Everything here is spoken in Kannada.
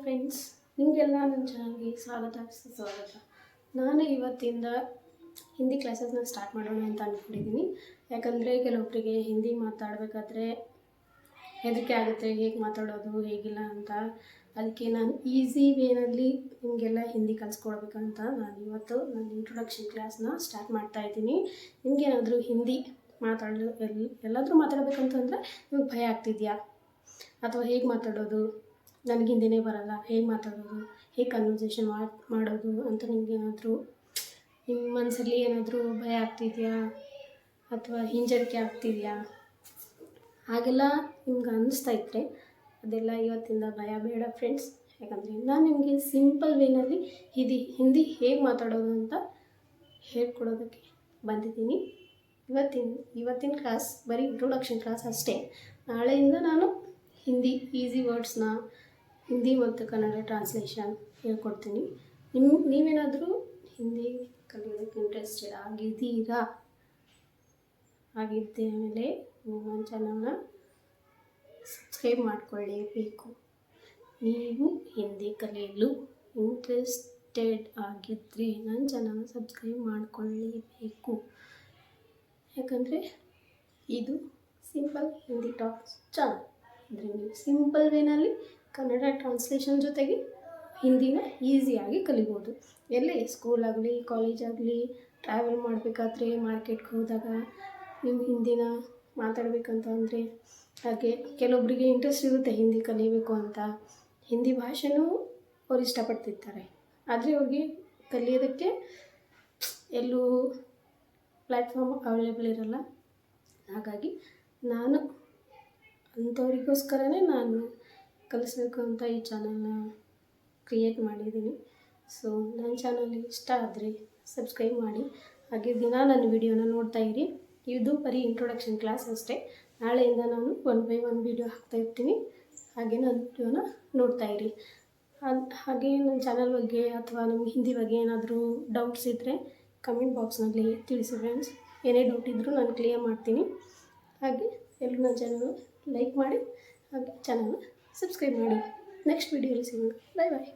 ಫ್ರೆಂಡ್ಸ್, ನಿಮಗೆಲ್ಲ ನನ್ನ ಚಾನಲ್ಗೆ ಸ್ವಾಗತ. ನಾನು ಇವತ್ತಿಂದ ಹಿಂದಿ ಕ್ಲಾಸಸ್ನ ಸ್ಟಾರ್ಟ್ ಮಾಡೋಣ ಅಂತ ಅಂದ್ಕೊಂಡಿದ್ದೀನಿ. ಯಾಕಂದರೆ ಕೆಲವೊಬ್ಬರಿಗೆ ಹಿಂದಿ ಮಾತಾಡಬೇಕಾದ್ರೆ ಹೆದರಿಕೆ ಆಗುತ್ತೆ, ಹೇಗೆ ಮಾತಾಡೋದು ಹೇಗಿಲ್ಲ ಅಂತ. ಅದಕ್ಕೆ ನಾನು ಈಸಿ ವೇನಲ್ಲಿ ನಿಮಗೆಲ್ಲ ಹಿಂದಿ ಕಲಿಸ್ಕೊಡ್ಬೇಕಂತ ನಾನು ಇವತ್ತು ನನ್ನ ಇಂಟ್ರೊಡಕ್ಷನ್ ಕ್ಲಾಸ್ನ ಸ್ಟಾರ್ಟ್ ಮಾಡ್ತಾಯಿದ್ದೀನಿ. ನಿಮಗೇನಾದರೂ ಹಿಂದಿ ಎಲ್ಲಾದರೂ ಮಾತಾಡಬೇಕಂತಂದರೆ ನಿಮಗೆ ಭಯ ಆಗ್ತಿದೆಯಾ, ಅಥವಾ ಹೇಗೆ ಮಾತಾಡೋದು, ನನಗೆ ಹಿಂದಿನೇ ಬರಲ್ಲ, ಹೇಗೆ ಮಾತಾಡೋದು, ಹೇಗೆ ಕನ್ವರ್ಸೇಷನ್ ಮಾಡೋದು ಅಂತ ನಿಮಗೇನಾದರೂ ನಿಮ್ಮ ಮನಸ್ಸಲ್ಲಿ ಏನಾದರೂ ಭಯ ಆಗ್ತಿದೆಯಾ ಅಥವಾ ಹಿಂಜರಿಕೆ ಆಗ್ತಿದೆಯಾ, ಹಾಗೆಲ್ಲ ನಿಮ್ಗೆ ಅನ್ನಿಸ್ತಾ ಇದ್ದರೆ ಅದೆಲ್ಲ ಇವತ್ತಿಂದ ಭಯ ಬೇಡ ಫ್ರೆಂಡ್ಸ್. ಯಾಕಂದರೆ ನಾನು ನಿಮಗೆ ಸಿಂಪಲ್ ವೇನಲ್ಲಿ ಹಿಂದಿ ಹೇಗೆ ಮಾತಾಡೋದು ಅಂತ ಹೇಳ್ಕೊಡೋದಕ್ಕೆ ಬಂದಿದ್ದೀನಿ. ಇವತ್ತಿನ ಕ್ಲಾಸ್ ಬರೀ ಇಂಟ್ರೊಡಕ್ಷನ್ ಕ್ಲಾಸ್ ಅಷ್ಟೇ. ನಾಳೆಯಿಂದ ನಾನು ಹಿಂದಿ ಈಸಿ ವರ್ಡ್ಸ್ನ ಹಿಂದಿ ಮತ್ತು ಕನ್ನಡ ಟ್ರಾನ್ಸ್ಲೇಷನ್ ಹೇಳ್ಕೊಡ್ತೀನಿ. ನೀವೇನಾದರೂ ಹಿಂದಿ ಕಲಿಯೋದಕ್ಕೆ ಇಂಟ್ರೆಸ್ಟೆಡ್ ಆಗಿದ್ದ ಮೇಲೆ ನೀವು ನನ್ನ ಚಾನಲ್ನ ಸಬ್ಸ್ಕ್ರೈಬ್ ಮಾಡಿಕೊಳ್ಳೇಬೇಕು. ನೀವು ಹಿಂದಿ ಕಲಿಯಲು ಇಂಟ್ರೆಸ್ಟೆಡ್ ಆಗಿದ್ದರೆ ನನ್ನ ಚಾನಲ್ನ ಸಬ್ಸ್ಕ್ರೈಬ್ ಮಾಡಿಕೊಳ್ಳೇಬೇಕು. ಯಾಕಂದರೆ ಇದು ಸಿಂಪಲ್ ಹಿಂದಿ ಟಾಕ್ಸ್ ಚಾನಲ್. ಅಂದರೆ ನೀವು ಸಿಂಪಲ್ ವೇನಲ್ಲಿ ಕನ್ನಡ ಟ್ರಾನ್ಸ್ಲೇಷನ್ ಜೊತೆಗೆ ಹಿಂದಿನ ಈಸಿಯಾಗಿ ಕಲಿಬೋದು. ಎಲ್ಲೇ ಸ್ಕೂಲಾಗಲಿ ಕಾಲೇಜಾಗಲಿ ಟ್ರಾವೆಲ್ ಮಾಡಬೇಕಾದ್ರೆ ಮಾರ್ಕೆಟ್ಗೆ ಹೋದಾಗ ನೀವು ಹಿಂದಿನ ಮಾತಾಡಬೇಕಂತ ಅಂದರೆ, ಹಾಗೆ ಕೆಲವೊಬ್ಬರಿಗೆ ಇಂಟ್ರೆಸ್ಟ್ ಇರುತ್ತೆ ಹಿಂದಿ ಕಲಿಯಬೇಕು ಅಂತ, ಹಿಂದಿ ಭಾಷೆನೂ ಅವ್ರು ಇಷ್ಟಪಡ್ತಿರ್ತಾರೆ. ಆದರೆ ಅವ್ರಿಗೆ ಕಲಿಯೋದಕ್ಕೆ ಎಲ್ಲೂ ಪ್ಲ್ಯಾಟ್ಫಾರ್ಮ್ ಅವೈಲೇಬಲ್ ಇರೋಲ್ಲ. ಹಾಗಾಗಿ ನಾನು ಅಂಥವರಿಗೋಸ್ಕರನೇ ನಾನು ಕಲಿಸ್ಬೇಕು ಅಂತ ಈ ಚಾನಲ್ನ ಕ್ರಿಯೇಟ್ ಮಾಡಿದ್ದೀನಿ. ಸೊ ನನ್ನ ಚಾನಲ್ ಇಷ್ಟ ಆದರೆ ಸಬ್ಸ್ಕ್ರೈಬ್ ಮಾಡಿ, ಹಾಗೆ ದಿನ ನನ್ನ ವಿಡಿಯೋನ ನೋಡ್ತಾ ಇರಿ. ಇದು ಬರೀ ಇಂಟ್ರೊಡಕ್ಷನ್ ಕ್ಲಾಸ್ ಅಷ್ಟೇ. ನಾಳೆಯಿಂದ ನಾನು 1 by 1 ವಿಡಿಯೋ ಹಾಕ್ತಾಯಿರ್ತೀನಿ. ಹಾಗೆ ನನ್ನ ವಿಡಿಯೋನ ನೋಡ್ತಾ ಇರಿ. ಹಾಗೆ ನನ್ನ ಚಾನಲ್ ಬಗ್ಗೆ ಅಥವಾ ನಿಮ್ಗೆ ಹಿಂದಿ ಬಗ್ಗೆ ಏನಾದರೂ ಡೌಟ್ಸ್ ಇದ್ದರೆ ಕಮೆಂಟ್ ಬಾಕ್ಸ್ನಲ್ಲಿ ತಿಳಿಸಿ ಫ್ರೆಂಡ್ಸ್. ಏನೇ ಡೌಟ್ ಇದ್ದರೂ ನಾನು ಕ್ಲಿಯರ್ ಮಾಡ್ತೀನಿ. ಹಾಗೆ ಎಲ್ಲರೂ ನನ್ನ ಚಾನಲ್ ಲೈಕ್ ಮಾಡಿ, ಹಾಗೆ ಚಾನಲ್ನ ಸಬ್ಸ್ಕ್ರೈಬ್ ಮಾಡಿ. ನೆಕ್ಸ್ಟ್ ವಿಡಿಯೋಲಿ ಸಿಗೋಣ. ಬಾಯ್.